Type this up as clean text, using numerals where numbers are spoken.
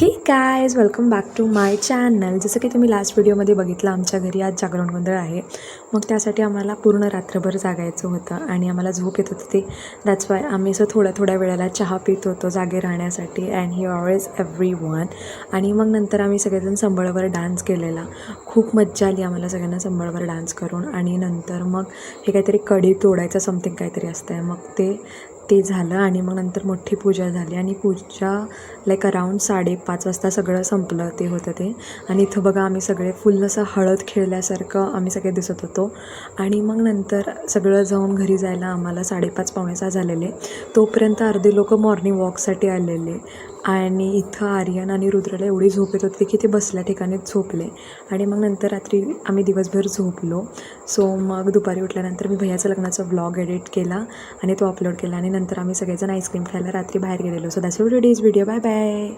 हे guys welcome back to my channel. जसं की तुम्ही लास्ट व्हिडिओमध्ये बघितलं, आमच्या घरी आज जागरण गोंधळ आहे. मग त्यासाठी आम्हाला पूर्ण रात्रभर जागायचं होतं आणि आम्हाला झोप येत होती. ते दॅट्स वाय आम्ही असं थोड्या वेळेला चहा पित होतो जागे राहण्यासाठी. And he always every one. आणि मग नंतर आम्ही सगळेजण संबळवर डान्स केलेला. खूप मज्जा आली आम्हाला सगळ्यांना संबळवर डान्स करून. आणि नंतर मग हे काहीतरी कडी तोडायचं समथिंग काहीतरी असतं आहे. मग ते झालं आणि मग नंतर मोठी पूजा झाली आणि पूजा लाईक अराऊंड 5:30 वाजता सगळं संपलं ते होतं ते. आणि इथं बघा आम्ही सगळे फुल असं हळद खेळल्यासारखं आम्ही सगळे दिसत होतो. आणि मग नंतर सगळं जाऊन घरी जायला आम्हाला 5:30 पावणे 6 झालेले. तोपर्यंत अर्धे लोक मॉर्निंग वॉकसाठी आलेले. आणि इथं आर्यन आणि रुद्रला एवढी झोप येत होती की ते बसल्या ठिकाणीच झोपले. आणि मग नंतर रात्री आम्ही दिवसभर झोपलो. सो मग दुपारी उठल्यानंतर मी भैयाचा लग्नाचा व्लॉग एडिट केला आणि तो अपलोड केला. आणि नंतर आम्ही सगळेजण आईस्क्रीम खायला रात्री बाहेर गेलेलो. So that's video. Bye bye.